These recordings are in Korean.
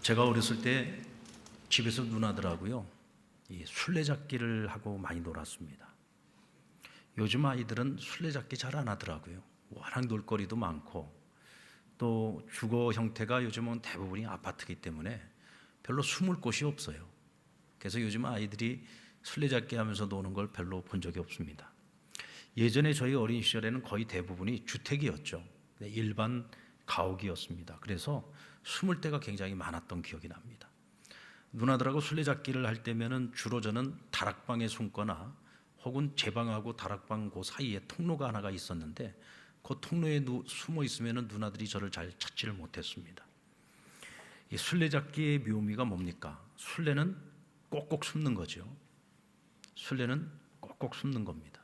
제가 어렸을 때 집에서 누나들하고요, 이 술래잡기를 하고 많이 놀았습니다. 요즘 아이들은 술래잡기 잘 안 하더라고요. 워낙 놀거리도 많고 또 주거 형태가 요즘은 대부분이 아파트이기 때문에 별로 숨을 곳이 없어요. 그래서 요즘 아이들이 술래잡기 하면서 노는 걸 별로 본 적이 없습니다. 예전에 저희 어린 시절에는 거의 대부분이 주택이었죠. 일반 가옥이었습니다. 그래서 숨을 데가 굉장히 많았던 기억이 납니다. 누나들하고 술래잡기를 할 때면은 주로 저는 다락방에 숨거나 혹은 제 방하고 다락방 그 사이에 통로가 하나가 있었는데 그 통로에 숨어 있으면은 누나들이 저를 잘 찾지를 못했습니다. 이 술래잡기의 묘미가 뭡니까? 술래는 꼭꼭 숨는 거죠. 술래는 꼭꼭 숨는 겁니다.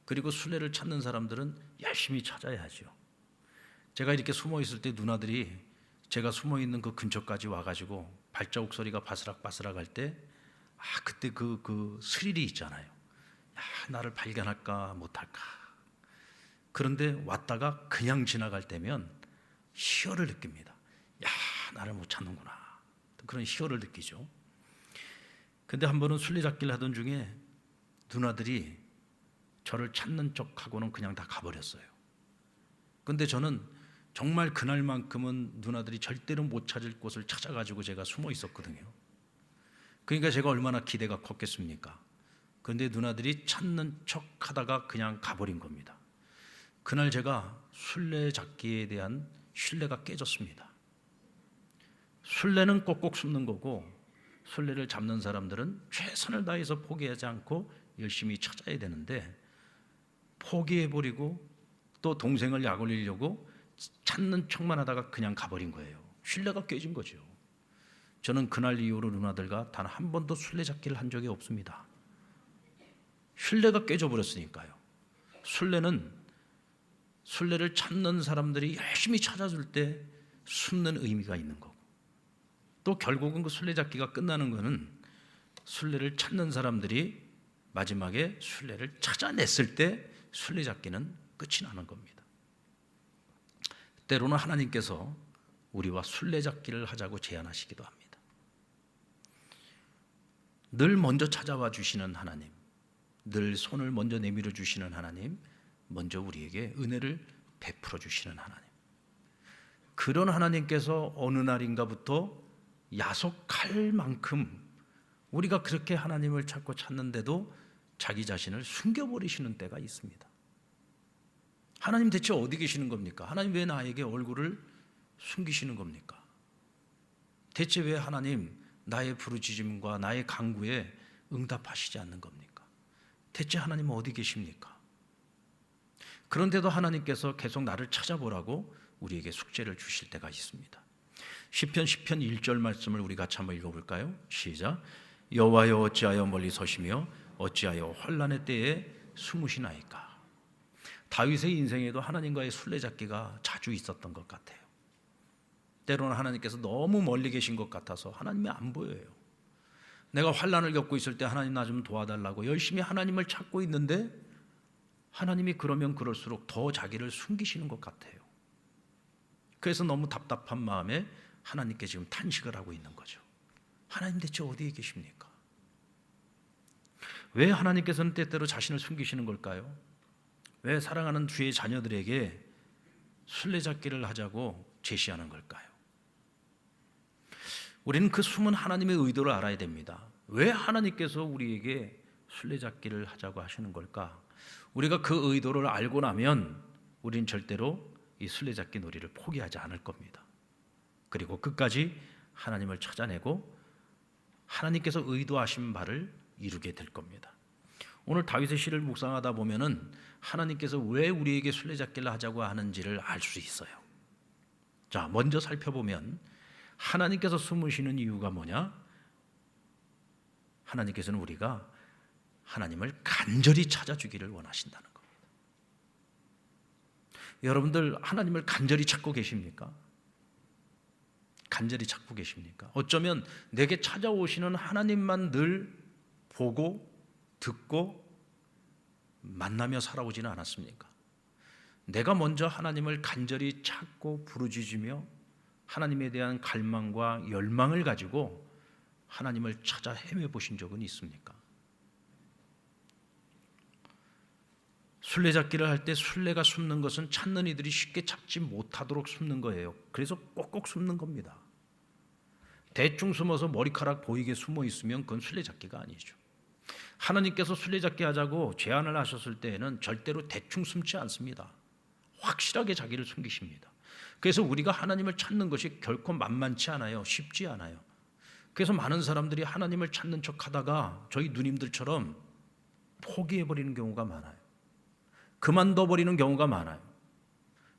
그리고 술래를 찾는 사람들은 열심히 찾아야죠. 제가 이렇게 숨어 있을 때 누나들이 제가 숨어 있는 그 근처까지 와가지고 발자국 소리가 바스락바스락 할 때, 그때 그 스릴이 있잖아요. 나를 발견할까 못할까. 그런데 왔다가 그냥 지나갈 때면 희열을 느낍니다. 나를 못 찾는구나. 그런 희열을 느끼죠. 근데 한 번은 술래잡기를 하던 중에 누나들이 저를 찾는 척하고는 그냥 다 가버렸어요. 근데 저는 정말 그날만큼은 누나들이 절대로 못 찾을 곳을 찾아가지고 제가 숨어 있었거든요. 그러니까 제가 얼마나 기대가 컸겠습니까? 그런데 누나들이 찾는 척 하다가 그냥 가버린 겁니다. 그날 제가 술래잡기에 대한 신뢰가 깨졌습니다. 술래는 꼭꼭 숨는 거고 술래를 잡는 사람들은 최선을 다해서 포기하지 않고 열심히 찾아야 되는데 포기해버리고 또 동생을 약 올리려고 찾는 척만 하다가 그냥 가버린 거예요. 신뢰가 깨진 거죠. 저는 그날 이후로 누나들과 단 한 번도 술래잡기를 한 적이 없습니다. 신뢰가 깨져버렸으니까요. 술래를 찾는 사람들이 열심히 찾아줄 때 숨는 의미가 있는 거고 또 결국은 그 술래잡기가 끝나는 거는 술래를 찾는 사람들이 마지막에 술래를 찾아냈을 때 술래잡기는 끝이 나는 겁니다. 때로는 하나님께서 우리와 술래잡기를 하자고 제안하시기도 합니다. 늘 먼저 찾아와 주시는 하나님, 늘 손을 먼저 내밀어 주시는 하나님, 먼저 우리에게 은혜를 베풀어 주시는 하나님. 그런 하나님께서 어느 날인가부터 야속할 만큼 우리가 그렇게 하나님을 찾고 찾는데도 자기 자신을 숨겨버리시는 때가 있습니다. 하나님 대체 어디 계시는 겁니까? 하나님 왜 나에게 얼굴을 숨기시는 겁니까? 대체 왜 하나님 나의 부르짖음과 나의 간구에 응답하시지 않는 겁니까? 대체 하나님은 어디 계십니까? 그런데도 하나님께서 계속 나를 찾아보라고 우리에게 숙제를 주실 때가 있습니다. 시편 1절 말씀을 우리 같이 한번 읽어볼까요? 시작. 여호와여 어찌하여 멀리 서시며 어찌하여 환난의 때에 숨으시나이까. 다윗의 인생에도 하나님과의 술래잡기가 자주 있었던 것 같아요. 때로는 하나님께서 너무 멀리 계신 것 같아서 하나님이 안 보여요. 내가 환난을 겪고 있을 때 하나님 나 좀 도와달라고 열심히 하나님을 찾고 있는데 하나님이 그러면 그럴수록 더 자기를 숨기시는 것 같아요. 그래서 너무 답답한 마음에 하나님께 지금 탄식을 하고 있는 거죠. 하나님 대체 어디에 계십니까? 왜 하나님께서는 때때로 자신을 숨기시는 걸까요? 왜 사랑하는 주의 자녀들에게 술래잡기를 하자고 제시하는 걸까요? 우리는 그 숨은 하나님의 의도를 알아야 됩니다. 왜 하나님께서 우리에게 술래잡기를 하자고 하시는 걸까? 우리가 그 의도를 알고 나면 우리는 절대로 이 술래잡기 놀이를 포기하지 않을 겁니다. 그리고 끝까지 하나님을 찾아내고 하나님께서 의도하신 바를 이루게 될 겁니다. 오늘 다윗의 시를 묵상하다 보면은 하나님께서 왜 우리에게 술래잡기를 하자고 하는지를 알 수 있어요. 자, 먼저 살펴보면 하나님께서 숨으시는 이유가 뭐냐? 하나님께서는 우리가 하나님을 간절히 찾아주기를 원하신다는 겁니다. 여러분들 하나님을 간절히 찾고 계십니까? 간절히 찾고 계십니까? 어쩌면 내게 찾아오시는 하나님만 늘 보고 듣고 만나며 살아오지는 않았습니까? 내가 먼저 하나님을 간절히 찾고 부르짖으며 하나님에 대한 갈망과 열망을 가지고 하나님을 찾아 헤매 보신 적은 있습니까? 술래잡기를 할 때 술래가 숨는 것은 찾는 이들이 쉽게 잡지 못하도록 숨는 거예요. 그래서 꼭꼭 숨는 겁니다. 대충 숨어서 머리카락 보이게 숨어 있으면 그건 술래잡기가 아니죠. 하나님께서 술래잡기 하자고 제안을 하셨을 때에는 절대로 대충 숨지 않습니다. 확실하게 자기를 숨기십니다. 그래서 우리가 하나님을 찾는 것이 결코 만만치 않아요. 쉽지 않아요. 그래서 많은 사람들이 하나님을 찾는 척 하다가 저희 누님들처럼 포기해버리는 경우가 많아요. 그만둬버리는 경우가 많아요.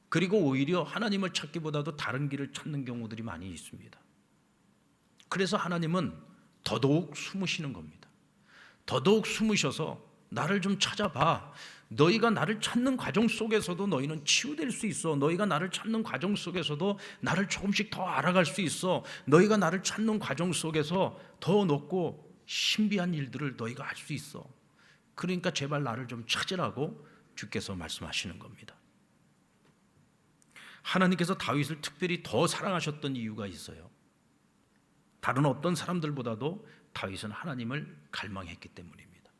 그리고 오히려 하나님을 찾기보다도 다른 길을 찾는 경우들이 많이 있습니다. 그래서 하나님은 더더욱 숨으시는 겁니다. 더더욱 숨으셔서 나를 좀 찾아봐. 너희가 나를 찾는 과정 속에서도 너희는 치유될 수 있어. 너희가 나를 찾는 과정 속에서도 나를 조금씩 더 알아갈 수 있어. 너희가 나를 찾는 과정 속에서 더 높고 신비한 일들을 너희가 할 수 있어. 그러니까 제발 나를 좀 찾으라고 주께서 말씀하시는 겁니다. 하나님께서 다윗을 특별히 더 사랑하셨던 이유가 있어요. 다른 어떤 사람들보다도 다윗은 하나님을 갈망했기 때문입니다.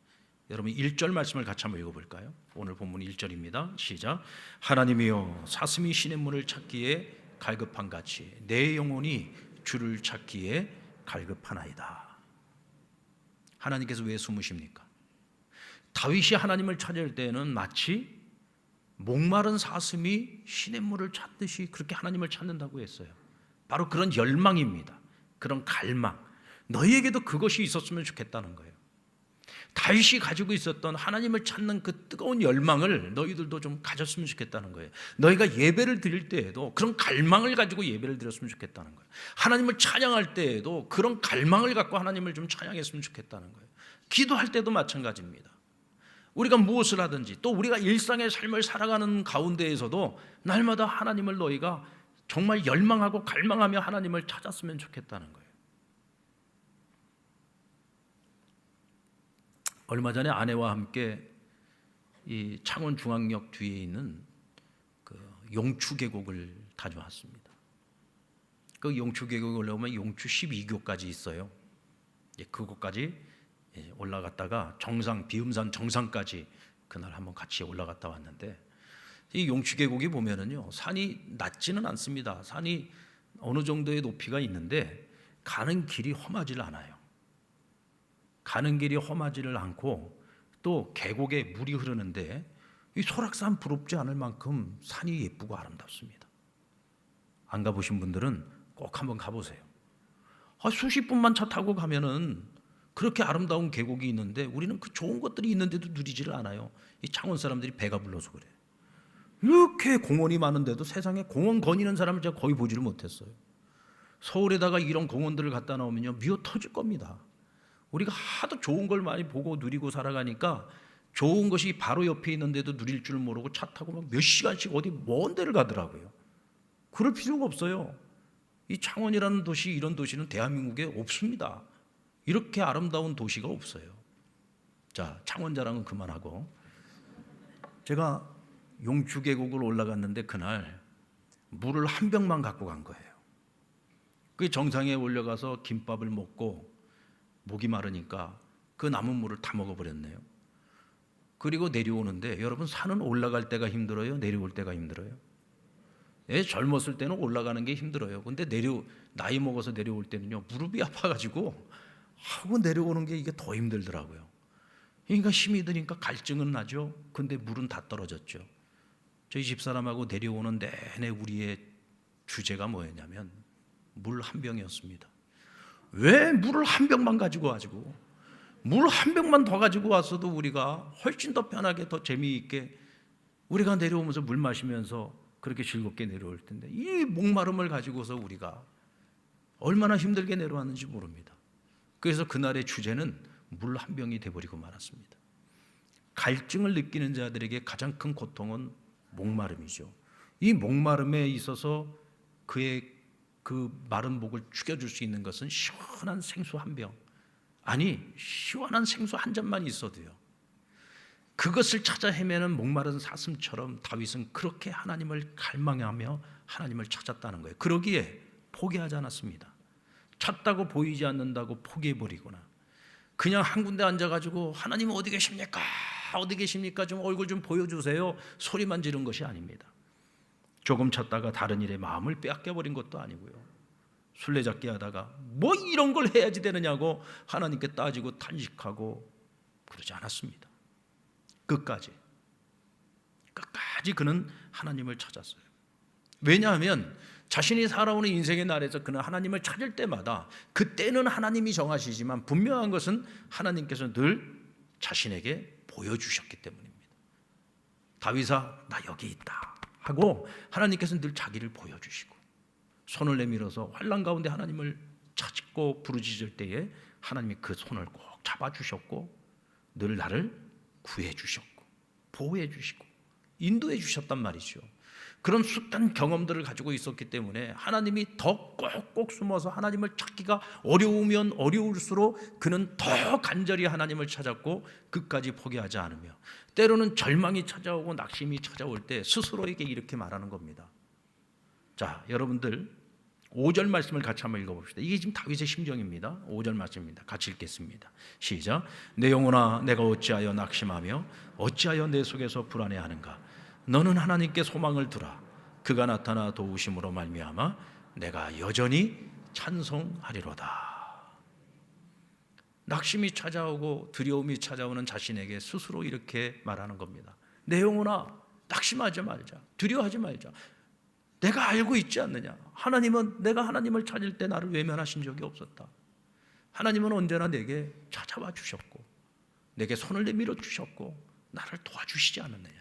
여러분 1절 말씀을 같이 한번 읽어볼까요? 오늘 본문 1절입니다. 시작. 하나님이여 사슴이 시냇물을 찾기에 갈급한 같이 내 영혼이 주를 찾기에 갈급하나이다. 하나님께서 왜 숨으십니까? 다윗이 하나님을 찾을 때는 마치 목마른 사슴이 시냇물을 찾듯이 그렇게 하나님을 찾는다고 했어요. 바로 그런 열망입니다. 그런 갈망. 너희에게도 그것이 있었으면 좋겠다는 거예요. 다윗이 가지고 있었던 하나님을 찾는 그 뜨거운 열망을 너희들도 좀 가졌으면 좋겠다는 거예요. 너희가 예배를 드릴 때에도 그런 갈망을 가지고 예배를 드렸으면 좋겠다는 거예요. 하나님을 찬양할 때에도 그런 갈망을 갖고 하나님을 좀 찬양했으면 좋겠다는 거예요. 기도할 때도 마찬가지입니다. 우리가 무엇을 하든지 또 우리가 일상의 삶을 살아가는 가운데에서도 날마다 하나님을 너희가 정말 열망하고 갈망하며 하나님을 찾았으면 좋겠다는 거예요. 얼마 전에 아내와 함께 이 창원 중앙역 뒤에 있는 그 용추 계곡을 다녀왔습니다. 그 용추 계곡에 올라오면 용추 12교까지 있어요. 그곳까지 올라갔다가 정상 비음산 정상까지 그날 한번 같이 올라갔다 왔는데 이 용추 계곡이 보면은요 산이 낮지는 않습니다. 산이 어느 정도의 높이가 있는데 가는 길이 험하지를 않아요. 가는 길이 험하지를 않고 또 계곡에 물이 흐르는데 이 설악산 부럽지 않을 만큼 산이 예쁘고 아름답습니다. 안 가보신 분들은 꼭 한번 가보세요. 수십 분만 차 타고 가면은 그렇게 아름다운 계곡이 있는데 우리는 그 좋은 것들이 있는데도 누리지를 않아요. 이 창원 사람들이 배가 불러서 그래요. 이렇게 공원이 많은데도 세상에 공원 거니는 사람을 제가 거의 보지를 못했어요. 서울에다가 이런 공원들을 갖다 놓으면요 미어 터질 겁니다. 우리가 하도 좋은 걸 많이 보고 누리고 살아가니까 좋은 것이 바로 옆에 있는데도 누릴 줄 모르고 차 타고 막 몇 시간씩 어디 먼 데를 가더라고요. 그럴 필요가 없어요. 이 창원이라는 도시, 이런 도시는 대한민국에 없습니다. 이렇게 아름다운 도시가 없어요. 자, 창원 자랑은 그만하고 제가 용추 계곡을 올라갔는데 그날 물을 한 병만 갖고 간 거예요. 그 정상에 올라가서 김밥을 먹고 목이 마르니까 그 남은 물을 다 먹어버렸네요. 그리고 내려오는데 여러분 산은 올라갈 때가 힘들어요? 내려올 때가 힘들어요? 젊었을 때는 올라가는 게 힘들어요. 근데 나이 먹어서 내려올 때는요 무릎이 아파가지고 하고 내려오는 게 이게 더 힘들더라고요. 그러니까 힘이 드니까 갈증은 나죠. 근데 물은 다 떨어졌죠. 저희 집사람하고 내려오는 내내 우리의 주제가 뭐였냐면 물 한 병이었습니다. 왜 물을 한 병만 가지고 물 한 병만 더 가지고 왔어도 우리가 훨씬 더 편하게 더 재미있게 우리가 내려오면서 물 마시면서 그렇게 즐겁게 내려올 텐데 이 목마름을 가지고서 우리가 얼마나 힘들게 내려왔는지 모릅니다. 그래서 그날의 주제는 물 한 병이 돼버리고 말았습니다. 갈증을 느끼는 자들에게 가장 큰 고통은 목마름이죠. 이 목마름에 있어서 그의 그 마른 목을 죽여줄 수 있는 것은 시원한 생수 한 병, 아니 시원한 생수 한 잔만 있어도요. 그것을 찾아 헤매는 목마른 사슴처럼 다윗은 그렇게 하나님을 갈망하며 하나님을 찾았다는 거예요. 그러기에 포기하지 않았습니다. 찾다고 보이지 않는다고 포기해버리거나 그냥 한 군데 앉아가지고 하나님 어디 계십니까? 어디 계십니까? 좀 얼굴 좀 보여주세요. 소리만 지른 것이 아닙니다. 조금 찾다가 다른 일에 마음을 빼앗겨버린 것도 아니고요. 술래잡기 하다가 뭐 이런 걸 해야지 되느냐고 하나님께 따지고 탄식하고 그러지 않았습니다. 끝까지 그는 하나님을 찾았어요. 왜냐하면 자신이 살아오는 인생의 날에서 그는 하나님을 찾을 때마다 그때는 하나님이 정하시지만 분명한 것은 하나님께서 늘 자신에게 보여주셨기 때문입니다. 다윗아 나 여기 있다 하고 하나님께서는 늘 자기를 보여주시고 손을 내밀어서 환난 가운데 하나님을 찾고 부르짖을 때에 하나님이 그 손을 꼭 잡아주셨고 늘 나를 구해주셨고 보호해주시고 인도해주셨단 말이죠. 그런 숱한 경험들을 가지고 있었기 때문에 하나님이 더 꼭꼭 숨어서 하나님을 찾기가 어려우면 어려울수록 그는 더 간절히 하나님을 찾았고 끝까지 포기하지 않으며 때로는 절망이 찾아오고 낙심이 찾아올 때 스스로에게 이렇게 말하는 겁니다. 자, 여러분들 5절 말씀을 같이 한번 읽어봅시다. 이게 지금 다윗의 심정입니다. 5절 말씀입니다. 같이 읽겠습니다. 시작. 내 영혼아 내가 어찌하여 낙심하며 어찌하여 내 속에서 불안해하는가. 너는 하나님께 소망을 두라. 그가 나타나 도우심으로 말미암아 내가 여전히 찬송하리로다. 낙심이 찾아오고 두려움이 찾아오는 자신에게 스스로 이렇게 말하는 겁니다. 내 영혼아 낙심하지 말자. 두려워하지 말자. 내가 알고 있지 않느냐. 하나님은 내가 하나님을 찾을 때 나를 외면하신 적이 없었다. 하나님은 언제나 내게 찾아와 주셨고 내게 손을 내밀어 주셨고 나를 도와주시지 않았느냐.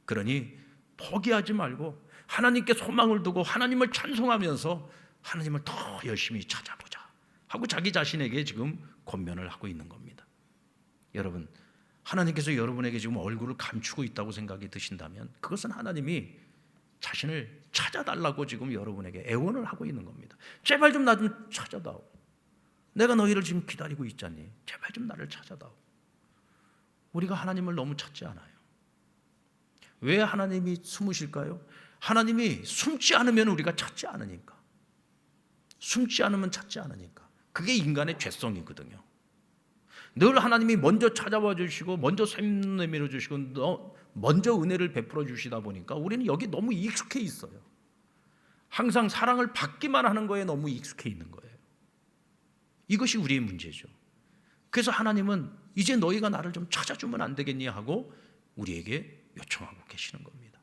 그러니 포기하지 말고 하나님께 소망을 두고 하나님을 찬송하면서 하나님을 더 열심히 찾아보자 하고 자기 자신에게 지금 권면을 하고 있는 겁니다. 여러분, 하나님께서 여러분에게 지금 얼굴을 감추고 있다고 생각이 드신다면 그것은 하나님이 자신을 찾아달라고 지금 여러분에게 애원을 하고 있는 겁니다. 제발 좀 나 좀 찾아다오. 내가 너희를 지금 기다리고 있잖니. 제발 좀 나를 찾아다오. 우리가 하나님을 너무 찾지 않아요. 왜 하나님이 숨으실까요? 하나님이 숨지 않으면 우리가 찾지 않으니까. 숨지 않으면 찾지 않으니까. 그게 인간의 죄성이거든요. 늘 하나님이 먼저 찾아와 주시고 먼저 손 내밀어 주시고 먼저 은혜를 베풀어 주시다 보니까 우리는 여기 너무 익숙해 있어요. 항상 사랑을 받기만 하는 거에 너무 익숙해 있는 거예요. 이것이 우리의 문제죠. 그래서 하나님은 이제 너희가 나를 좀 찾아주면 안 되겠니 하고 우리에게 요청하고 계시는 겁니다.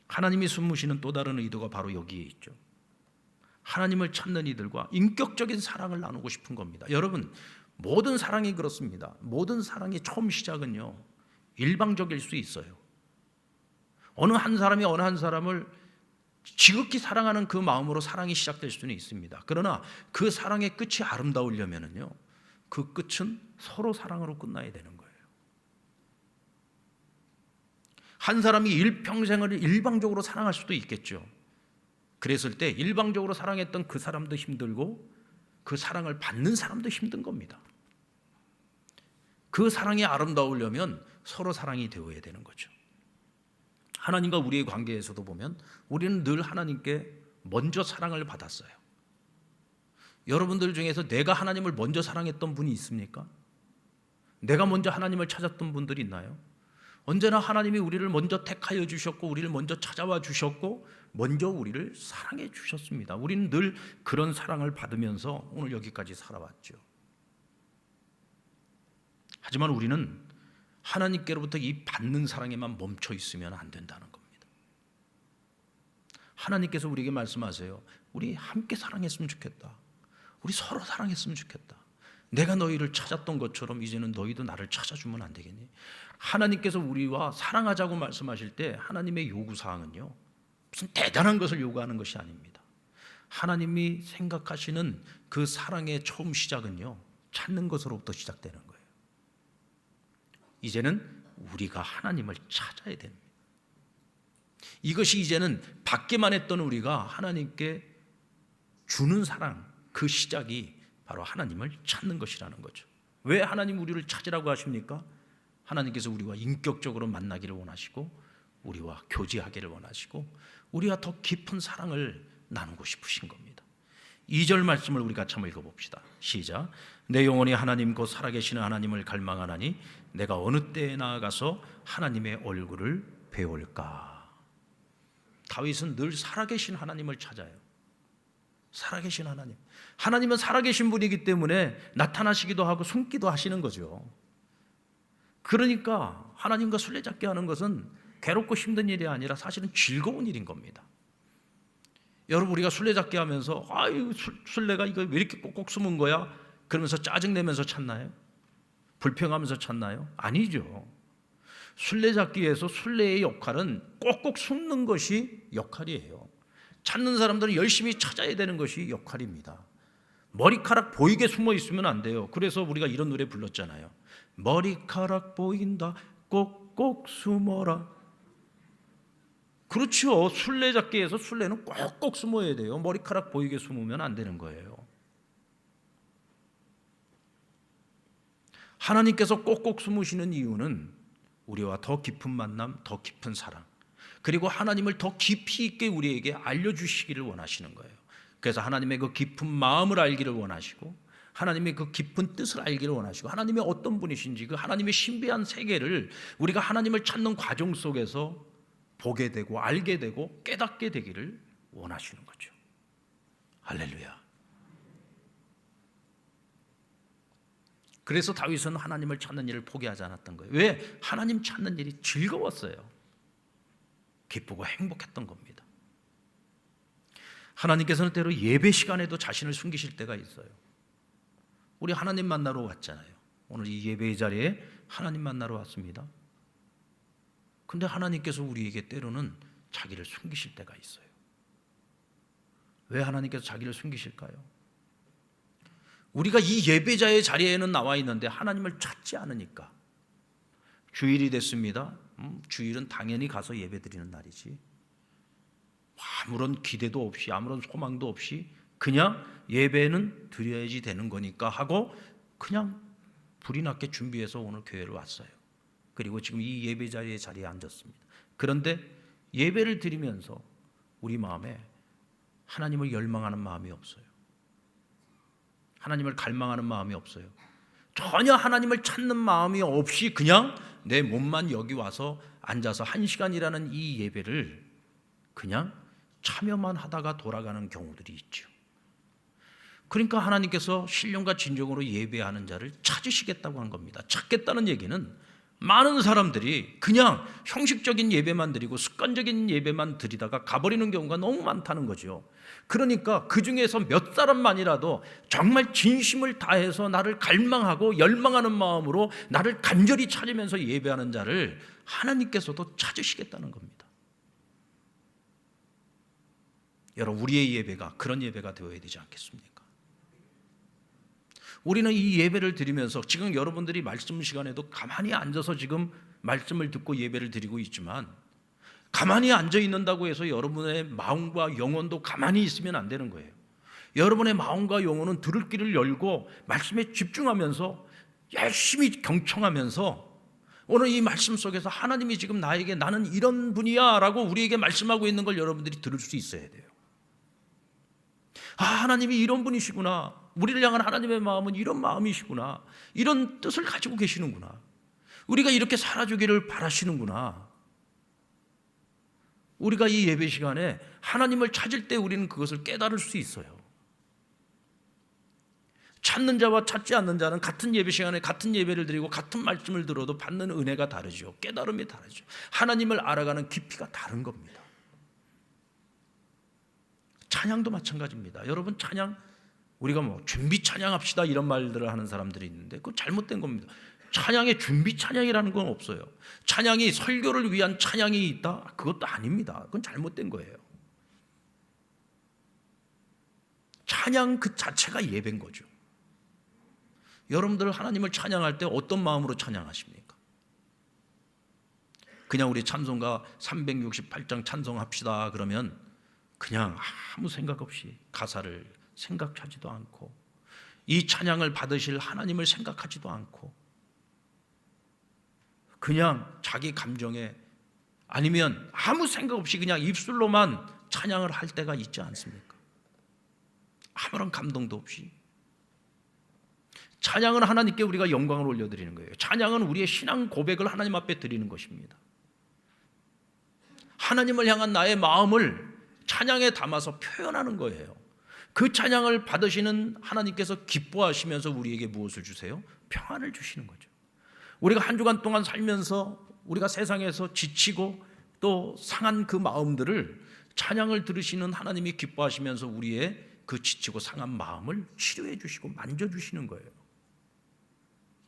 하나님이 숨으시는 또 다른 의도가 바로 여기에 있죠. 하나님을 찾는 이들과 인격적인 사랑을 나누고 싶은 겁니다. 여러분, 모든 사랑이 그렇습니다. 모든 사랑의 처음 시작은요 일방적일 수 있어요. 어느 한 사람이 어느 한 사람을 지극히 사랑하는 그 마음으로 사랑이 시작될 수는 있습니다. 그러나 그 사랑의 끝이 아름다우려면요 그 끝은 서로 사랑으로 끝나야 되는 거예요. 한 사람이 일평생을 일방적으로 사랑할 수도 있겠죠. 그랬을 때 일방적으로 사랑했던 그 사람도 힘들고 그 사랑을 받는 사람도 힘든 겁니다. 그 사랑이 아름다우려면 서로 사랑이 되어야 되는 거죠. 하나님과 우리의 관계에서도 보면 우리는 늘 하나님께 먼저 사랑을 받았어요. 여러분들 중에서 내가 하나님을 먼저 사랑했던 분이 있습니까? 내가 먼저 하나님을 찾았던 분들이 있나요? 언제나 하나님이 우리를 먼저 택하여 주셨고 우리를 먼저 찾아와 주셨고 먼저 우리를 사랑해 주셨습니다. 우리는 늘 그런 사랑을 받으면서 오늘 여기까지 살아왔죠. 하지만 우리는 하나님께로부터 이 받는 사랑에만 멈춰 있으면 안 된다는 겁니다. 하나님께서 우리에게 말씀하세요. 우리 함께 사랑했으면 좋겠다. 우리 서로 사랑했으면 좋겠다. 내가 너희를 찾았던 것처럼 이제는 너희도 나를 찾아주면 안 되겠니? 하나님께서 우리와 사랑하자고 말씀하실 때 하나님의 요구사항은요 무슨 대단한 것을 요구하는 것이 아닙니다. 하나님이 생각하시는 그 사랑의 처음 시작은요 찾는 것으로부터 시작되는 거예요. 이제는 우리가 하나님을 찾아야 됩니다. 이것이 이제는 받기만 했던 우리가 하나님께 주는 사랑, 그 시작이 바로 하나님을 찾는 것이라는 거죠. 왜 하나님 우리를 찾으라고 하십니까? 하나님께서 우리와 인격적으로 만나기를 원하시고 우리와 교제하기를 원하시고 우리와 더 깊은 사랑을 나누고 싶으신 겁니다. 2절 말씀을 우리가 같이 한번 읽어봅시다. 시작. 내 영혼이 하나님 곧 살아계시는 하나님을 갈망하나니 내가 어느 때에 나아가서 하나님의 얼굴을 배울까. 다윗은 늘 살아계신 하나님을 찾아요. 살아계신 하나님. 하나님은 살아계신 분이기 때문에 나타나시기도 하고 숨기도 하시는 거죠. 그러니까 하나님과 술래잡기 하는 것은 괴롭고 힘든 일이 아니라 사실은 즐거운 일인 겁니다. 여러분, 우리가 술래잡기 하면서 아유 술래가 이거 왜 이렇게 꼭꼭 숨은 거야? 그러면서 짜증내면서 찾나요? 불평하면서 찾나요? 아니죠. 술래잡기에서 술래의 역할은 꼭꼭 숨는 것이 역할이에요. 찾는 사람들은 열심히 찾아야 되는 것이 역할입니다. 머리카락 보이게 숨어 있으면 안 돼요. 그래서 우리가 이런 노래 불렀잖아요. 머리카락 보인다 꼭꼭 숨어라. 그렇죠. 술래잡기에서 술래는 꼭꼭 숨어야 돼요. 머리카락 보이게 숨으면 안 되는 거예요. 하나님께서 꼭꼭 숨으시는 이유는 우리와 더 깊은 만남, 더 깊은 사랑, 그리고 하나님을 더 깊이 있게 우리에게 알려주시기를 원하시는 거예요. 그래서 하나님의 그 깊은 마음을 알기를 원하시고, 하나님의 그 깊은 뜻을 알기를 원하시고, 하나님이 어떤 분이신지 그 하나님의 신비한 세계를 우리가 하나님을 찾는 과정 속에서 보게 되고 알게 되고 깨닫게 되기를 원하시는 거죠. 할렐루야. 그래서 다윗은 하나님을 찾는 일을 포기하지 않았던 거예요. 왜? 하나님 찾는 일이 즐거웠어요. 기쁘고 행복했던 겁니다. 하나님께서는 때로 예배 시간에도 자신을 숨기실 때가 있어요. 우리 하나님 만나러 왔잖아요. 오늘 이 예배의 자리에 하나님 만나러 왔습니다. 근데 하나님께서 우리에게 때로는 자기를 숨기실 때가 있어요. 왜 하나님께서 자기를 숨기실까요? 우리가 이 예배자의 자리에는 나와 있는데 하나님을 찾지 않으니까. 주일이 됐습니다. 주일은 당연히 가서 예배 드리는 날이지. 아무런 기대도 없이 아무런 소망도 없이 그냥 예배는 드려야지 되는 거니까 하고 그냥 불이 났게 준비해서 오늘 교회를 왔어요. 그리고 지금 이 예배자의 자리에 앉았습니다. 그런데 예배를 드리면서 우리 마음에 하나님을 열망하는 마음이 없어요. 하나님을 갈망하는 마음이 없어요. 전혀 하나님을 찾는 마음이 없이 그냥 내 몸만 여기 와서 앉아서 1시간이라는 이 예배를 그냥 참여만 하다가 돌아가는 경우들이 있죠. 그러니까 하나님께서 신령과 진정으로 예배하는 자를 찾으시겠다고 한 겁니다. 찾겠다는 얘기는 많은 사람들이 그냥 형식적인 예배만 드리고 습관적인 예배만 드리다가 가버리는 경우가 너무 많다는 거죠. 그러니까 그 중에서 몇 사람만이라도 정말 진심을 다해서 나를 갈망하고 열망하는 마음으로 나를 간절히 찾으면서 예배하는 자를 하나님께서도 찾으시겠다는 겁니다. 여러분, 우리의 예배가 그런 예배가 되어야 되지 않겠습니까? 우리는 이 예배를 드리면서 지금 여러분들이 말씀 시간에도 가만히 앉아서 지금 말씀을 듣고 예배를 드리고 있지만 가만히 앉아 있는다고 해서 여러분의 마음과 영혼도 가만히 있으면 안 되는 거예요. 여러분의 마음과 영혼은 들을 길을 열고 말씀에 집중하면서 열심히 경청하면서 오늘 이 말씀 속에서 하나님이 지금 나에게 나는 이런 분이야 라고 우리에게 말씀하고 있는 걸 여러분들이 들을 수 있어야 돼요. 아, 하나님이 이런 분이시구나. 우리를 향한 하나님의 마음은 이런 마음이시구나. 이런 뜻을 가지고 계시는구나. 우리가 이렇게 살아주기를 바라시는구나. 우리가 이 예배 시간에 하나님을 찾을 때 우리는 그것을 깨달을 수 있어요. 찾는 자와 찾지 않는 자는 같은 예배 시간에 같은 예배를 드리고 같은 말씀을 들어도 받는 은혜가 다르죠. 깨달음이 다르죠. 하나님을 알아가는 깊이가 다른 겁니다. 찬양도 마찬가지입니다. 여러분, 찬양 우리가 뭐 준비 찬양합시다 이런 말들을 하는 사람들이 있는데 그건 잘못된 겁니다. 찬양에 준비 찬양이라는 건 없어요. 찬양이 설교를 위한 찬양이 있다? 그것도 아닙니다. 그건 잘못된 거예요. 찬양 그 자체가 예배인 거죠. 여러분들 하나님을 찬양할 때 어떤 마음으로 찬양하십니까? 그냥 우리 찬송가 368장 찬송합시다 그러면 그냥 아무 생각 없이 가사를 생각하지도 않고 이 찬양을 받으실 하나님을 생각하지도 않고 그냥 자기 감정에 아니면 아무 생각 없이 그냥 입술로만 찬양을 할 때가 있지 않습니까? 아무런 감동도 없이. 찬양은 하나님께 우리가 영광을 올려드리는 거예요. 찬양은 우리의 신앙 고백을 하나님 앞에 드리는 것입니다. 하나님을 향한 나의 마음을 찬양에 담아서 표현하는 거예요. 그 찬양을 받으시는 하나님께서 기뻐하시면서 우리에게 무엇을 주세요? 평안을 주시는 거죠. 우리가 한 주간 동안 살면서 우리가 세상에서 지치고 또 상한 그 마음들을 찬양을 들으시는 하나님이 기뻐하시면서 우리의 그 지치고 상한 마음을 치료해 주시고 만져주시는 거예요.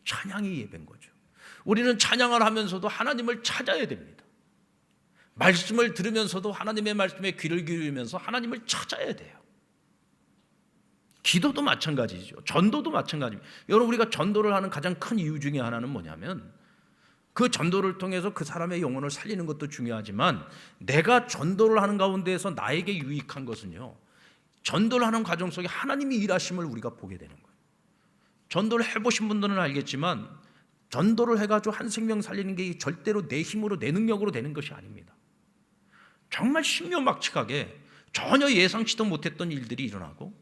찬양이 예배인 거죠. 우리는 찬양을 하면서도 하나님을 찾아야 됩니다. 말씀을 들으면서도 하나님의 말씀에 귀를 기울이면서 하나님을 찾아야 돼요. 기도도 마찬가지죠. 전도도 마찬가지입니다. 여러분, 우리가 전도를 하는 가장 큰 이유 중에 하나는 뭐냐면 그 전도를 통해서 그 사람의 영혼을 살리는 것도 중요하지만 내가 전도를 하는 가운데에서 나에게 유익한 것은요, 전도를 하는 과정 속에 하나님이 일하심을 우리가 보게 되는 거예요. 전도를 해보신 분들은 알겠지만 전도를 해가지고 한 생명 살리는 게 절대로 내 힘으로 내 능력으로 되는 것이 아닙니다. 정말 신묘막측하게 전혀 예상치도 못했던 일들이 일어나고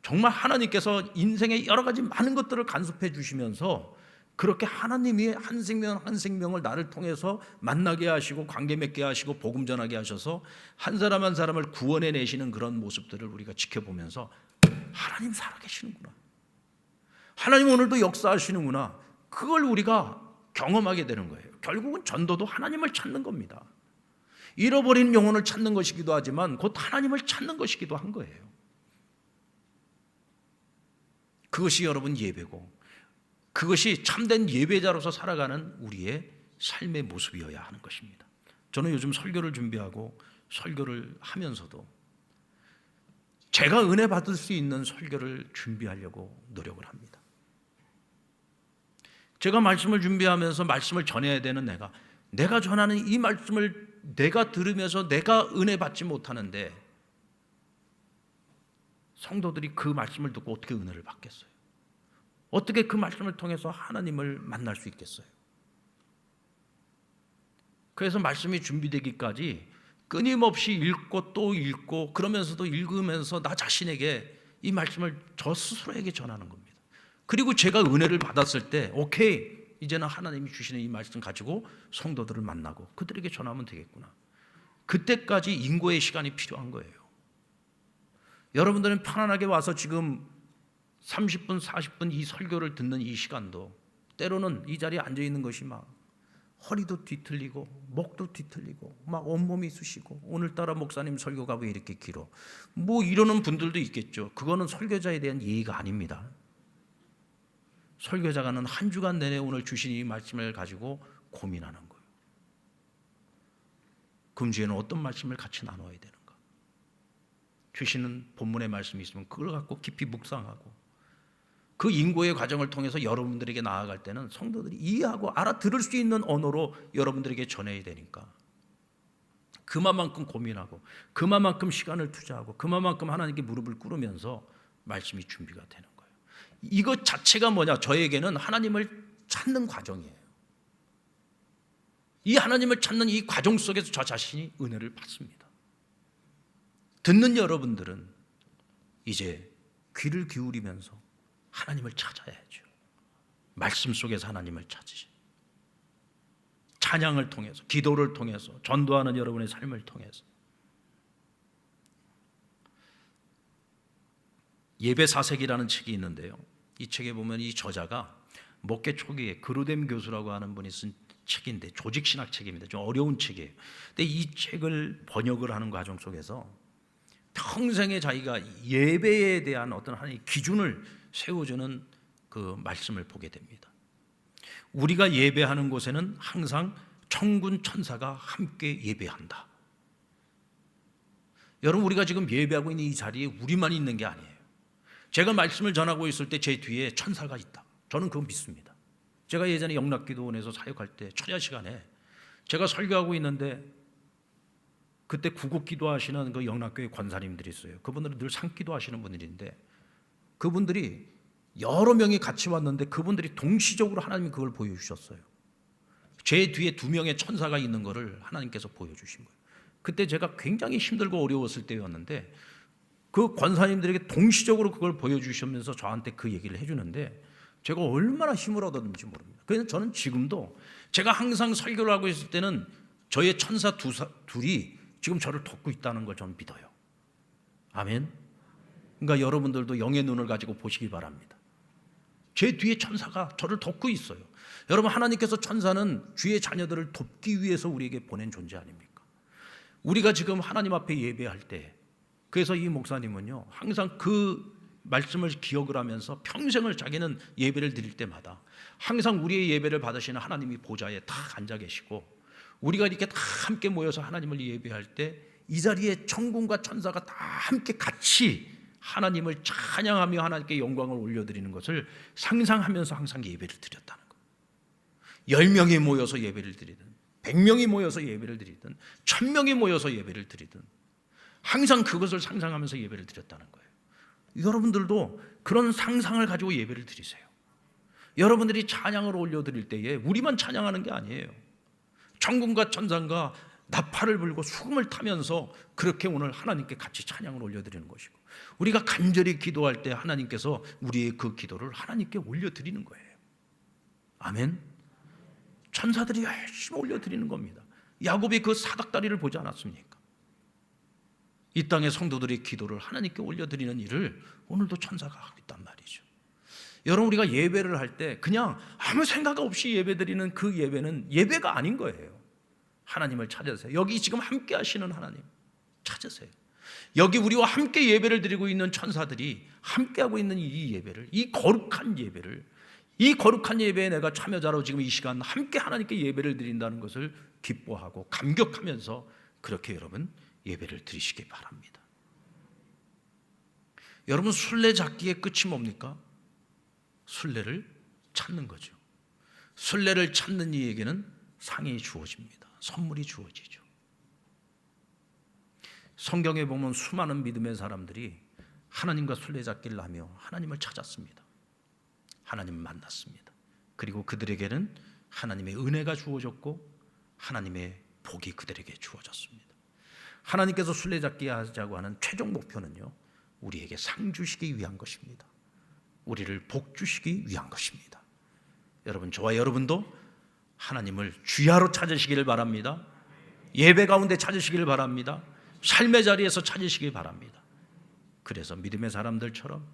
정말 하나님께서 인생의 여러 가지 많은 것들을 간섭해 주시면서 그렇게 하나님이 한 생명 한 생명을 나를 통해서 만나게 하시고 관계 맺게 하시고 복음 전하게 하셔서 한 사람 한 사람을 구원해 내시는 그런 모습들을 우리가 지켜보면서 하나님 살아계시는구나, 하나님 오늘도 역사하시는구나, 그걸 우리가 경험하게 되는 거예요. 결국은 전도도 하나님을 찾는 겁니다. 잃어버린 영혼을 찾는 것이기도 하지만 곧 하나님을 찾는 것이기도 한 거예요. 그것이 여러분 예배고 그것이 참된 예배자로서 살아가는 우리의 삶의 모습이어야 하는 것입니다. 저는 요즘 설교를 준비하고 설교를 하면서도 제가 은혜 받을 수 있는 설교를 준비하려고 노력을 합니다. 제가 말씀을 준비하면서 말씀을 전해야 되는 내가 전하는 이 말씀을 내가 들으면서 내가 은혜 받지 못하는데 성도들이 그 말씀을 듣고 어떻게 은혜를 받겠어요? 어떻게 그 말씀을 통해서 하나님을 만날 수 있겠어요? 그래서 말씀이 준비되기까지 끊임없이 읽고 또 읽고 그러면서도 읽으면서 나 자신에게 이 말씀을 저 스스로에게 전하는 겁니다. 그리고 제가 은혜를 받았을 때 오케이, 이제는 하나님이 주시는 이 말씀 가지고 성도들을 만나고 그들에게 전하면 되겠구나. 그때까지 인고의 시간이 필요한 거예요. 여러분들은 편안하게 와서 지금 30분, 40분 이 설교를 듣는 이 시간도 때로는 이 자리에 앉아 있는 것이 막 허리도 뒤틀리고 목도 뒤틀리고 막 온몸이 쑤시고 오늘따라 목사님 설교가 왜 이렇게 길어? 뭐 이러는 분들도 있겠죠. 그거는 설교자에 대한 예의가 아닙니다. 설교자가는 한 주간 내내 오늘 주신 이 말씀을 가지고 고민하는 거예요. 금주에는 어떤 말씀을 같이 나눠야 되는가? 주시는 본문의 말씀이 있으면 그걸 갖고 깊이 묵상하고 그 인고의 과정을 통해서 여러분들에게 나아갈 때는 성도들이 이해하고 알아들을 수 있는 언어로 여러분들에게 전해야 되니까 그만큼 고민하고 그만큼 시간을 투자하고 그만큼 하나님께 무릎을 꿇으면서 말씀이 준비가 되는 거예요. 이것 자체가 뭐냐? 저에게는 하나님을 찾는 과정이에요. 이 하나님을 찾는 이 과정 속에서 저 자신이 은혜를 받습니다. 듣는 여러분들은 이제 귀를 기울이면서 하나님을 찾아야죠. 말씀 속에서 하나님을 찾으시. 찬양을 통해서, 기도를 통해서, 전도하는 여러분의 삶을 통해서. 예배사색이라는 책이 있는데요. 이 책에 보면 이 저자가 목회 초기에 그루뎀 교수라고 하는 분이 쓴 책인데 조직신학 책입니다. 좀 어려운 책이에요. 근데 이 책을 번역을 하는 과정 속에서 평생에 자기가 예배에 대한 어떤 하나님의 기준을 세워주는 그 말씀을 보게 됩니다. 우리가 예배하는 곳에는 항상 천군 천사가 함께 예배한다. 여러분, 우리가 지금 예배하고 있는 이 자리에 우리만 있는 게 아니에요. 제가 말씀을 전하고 있을 때 제 뒤에 천사가 있다. 저는 그건 믿습니다. 제가 예전에 영락기도원에서 사역할 때 철야 시간에 제가 설교하고 있는데 그때 구국기도 하시는 그 영락교회 권사님들이 있어요. 그분들은 늘 상기도 하시는 분들인데 그분들이 여러 명이 같이 왔는데 그분들이 동시적으로 하나님이 그걸 보여주셨어요. 제 뒤에 2명의 천사가 있는 것을 하나님께서 보여주신 거예요. 그때 제가 굉장히 힘들고 어려웠을 때였는데 그 권사님들에게 동시적으로 그걸 보여주시면서 저한테 그 얘기를 해주는데 제가 얼마나 힘을 얻었는지 모릅니다. 그래서 저는 지금도 제가 항상 설교를 하고 있을 때는 저의 천사 둘이 지금 저를 돕고 있다는 걸 저는 믿어요. 아멘. 그러니까 여러분들도 영의 눈을 가지고 보시기 바랍니다. 제 뒤에 천사가 저를 돕고 있어요. 여러분, 하나님께서 천사는 주의 자녀들을 돕기 위해서 우리에게 보낸 존재 아닙니까? 우리가 지금 하나님 앞에 예배할 때, 그래서 이 목사님은요 항상 그 말씀을 기억을 하면서 평생을 자기는 예배를 드릴 때마다 항상 우리의 예배를 받으시는 하나님이 보좌에 딱 앉아 계시고, 우리가 이렇게 다 함께 모여서 하나님을 예배할 때 이 자리에 천군과 천사가 다 함께 같이 하나님을 찬양하며 하나님께 영광을 올려드리는 것을 상상하면서 항상 예배를 드렸다는 거예요. 10명이 모여서 예배를 드리든 100명이 모여서 예배를 드리든 1000명이 모여서 예배를 드리든 항상 그것을 상상하면서 예배를 드렸다는 거예요. 여러분들도 그런 상상을 가지고 예배를 드리세요. 여러분들이 찬양을 올려드릴 때에 우리만 찬양하는 게 아니에요. 천군과 천사가 나팔을 불고 수금을 타면서 그렇게 오늘 하나님께 같이 찬양을 올려드리는 것이고, 우리가 간절히 기도할 때 하나님께서 우리의 그 기도를 하나님께 올려드리는 거예요. 아멘. 천사들이 열심히 올려드리는 겁니다. 야곱이 그 사닥다리를 보지 않았습니까? 이 땅의 성도들의 기도를 하나님께 올려드리는 일을 오늘도 천사가 하고 있단 말이죠. 여러분, 우리가 예배를 할 때 그냥 아무 생각 없이 예배드리는 그 예배는 예배가 아닌 거예요. 하나님을 찾으세요. 여기 지금 함께 하시는 하나님 찾으세요. 여기 우리와 함께 예배를 드리고 있는 천사들이 함께 하고 있는 이 예배를, 이 거룩한 예배를, 이 거룩한 예배에 내가 참여자로 지금 이 시간 함께 하나님께 예배를 드린다는 것을 기뻐하고 감격하면서 그렇게 여러분 예배를 드리시기 바랍니다. 여러분, 순례잡기의 끝이 뭡니까? 순례를 찾는 거죠. 순례를 찾는 이에게는 상이 주어집니다. 선물이 주어지죠. 성경에 보면 수많은 믿음의 사람들이 하나님과 순례잡기를 하며 하나님을 찾았습니다. 하나님을 만났습니다. 그리고 그들에게는 하나님의 은혜가 주어졌고 하나님의 복이 그들에게 주어졌습니다. 하나님께서 순례잡기 하자고 하는 최종 목표는요, 우리에게 상 주시기 위한 것입니다. 우리를 복 주시기 위한 것입니다. 여러분, 저와 여러분도 하나님을 주야로 찾으시기를 바랍니다. 예배 가운데 찾으시기를 바랍니다. 삶의 자리에서 찾으시기 바랍니다. 그래서 믿음의 사람들처럼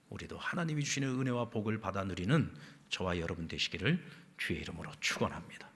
우리도 하나님이 주시는 은혜와 복을 받아 누리는 저와 여러분 되시기를 주의 이름으로 축원합니다.